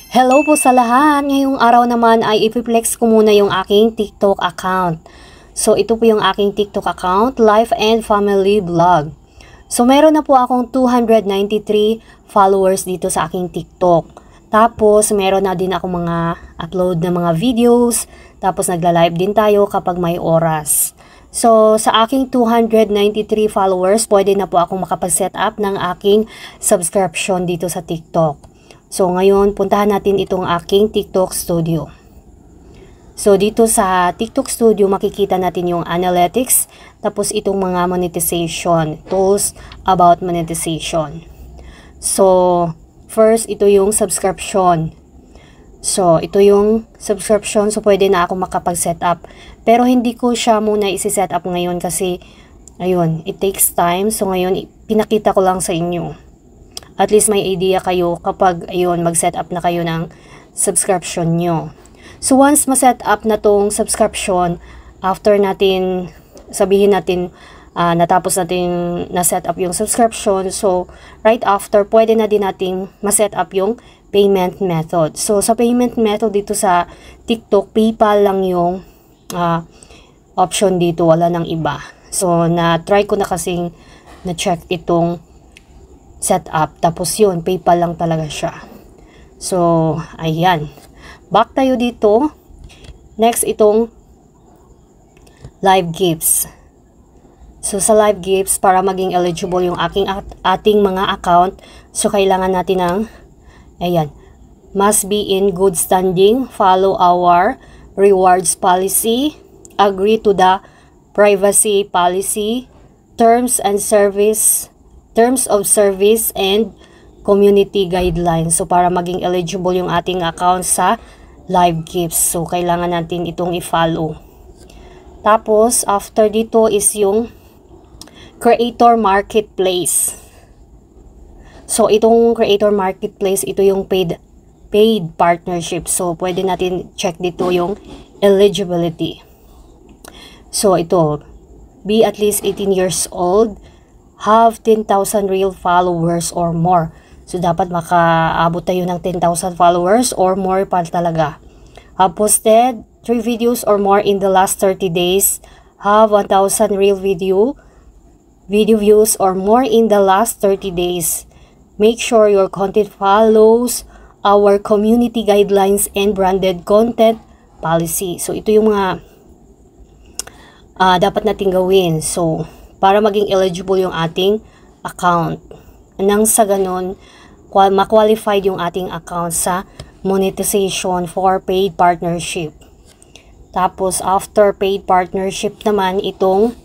Hello po sa lahat! Ngayong araw naman ay ipiplex ko muna yung aking TikTok account. So ito po yung aking TikTok account, Life and Family Vlog. So meron na po akong 293 followers dito sa aking TikTok. Tapos meron na din ako mga upload na mga videos. Tapos nagla-live din tayo kapag may oras. So sa aking 293 followers, pwede na po akong makapag-set up ng aking subscription dito sa TikTok. So, ngayon, puntahan natin itong aking TikTok Studio. So, dito sa TikTok Studio, makikita natin yung analytics, tapos itong mga monetization, tools about monetization. So, first, ito yung subscription. So, ito yung subscription, so pwede na ako makapag-set up. Pero, hindi ko siya muna isi-set up ngayon kasi, ayun, it takes time. So, ngayon, pinakita ko lang sa inyo. At least may idea kayo kapag ayun mag-set up na kayo ng subscription nyo. So once ma-set up na tong subscription, after natin sabihin natin natapos natin na-set up yung subscription, so right after pwede na din nating ma-set up yung payment method. So sa payment method dito sa TikTok, PayPal lang yung option dito, wala nang iba. So na-try ko na kasing na-check itong setup. Tapos yun, PayPal lang talaga siya. So, ayan. Back tayo dito. Next, itong live gifts. So, sa live gifts, para maging eligible yung ating mga account, so, kailangan natin ng, ayan, must be in good standing, follow our rewards policy, agree to the privacy policy, terms of service and community guidelines. So para maging eligible yung ating account sa live gifts, so kailangan natin itong i-follow. Tapos after dito is yung creator marketplace. So itong creator marketplace, ito yung paid partnership. So pwede natin check dito yung eligibility. So ito, be at least 18 years old, have 10,000 real followers or more. So, dapat makaabot tayo ng 10,000 followers or more pa talaga. Have posted 3 videos or more in the last 30 days. Have 1,000 real video views or more in the last 30 days. Make sure your content follows our community guidelines and branded content policy. So, ito yung mga dapat natin gawin. So, para maging eligible yung ating account. Nang sa ganun, ma-qualified yung ating account sa monetization for paid partnership. Tapos, after paid partnership naman, itong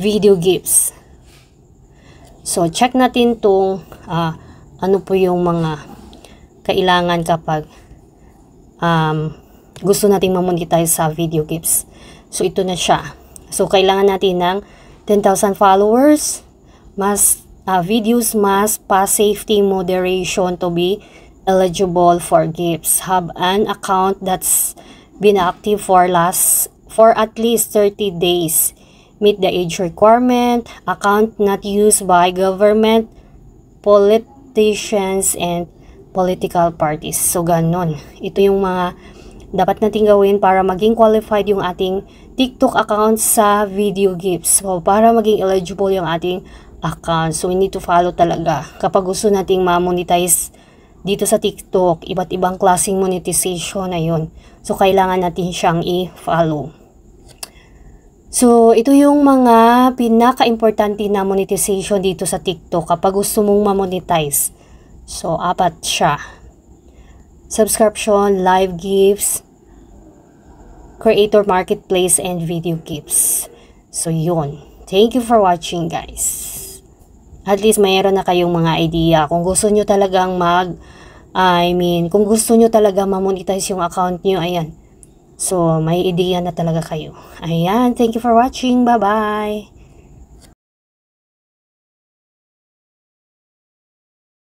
video gifts. So, check natin itong ano po yung mga kailangan kapag gusto nating ma-monetize sa video gifts. So, ito na siya. So, kailangan natin ng 10,000 followers, videos must pass safety moderation to be eligible for gifts. Have an account that's been active for at least 30 days. Meet the age requirement. Account not used by government, politicians, and political parties. So, ganon. Ito yung mga dapat natin gawin para maging qualified yung ating TikTok account sa video gifts. So, para maging eligible yung ating account. So, we need to follow talaga. Kapag gusto nating ma-monetize dito sa TikTok, iba't ibang klaseng monetization na yun. So, kailangan natin siyang i-follow. So, ito yung mga pinaka-importante na monetization dito sa TikTok kapag gusto mong ma-monetize. So, 4 siya. Subscription, live gifts, creator marketplace, and video gifts. So, yun. Thank you for watching, guys. At least mayroon na kayong mga idea kung gusto nyo talagang kung gusto nyo talaga ma-monetize yung account nyo, ayan. So, may idea na talaga kayo. Ayan, thank you for watching. Bye-bye!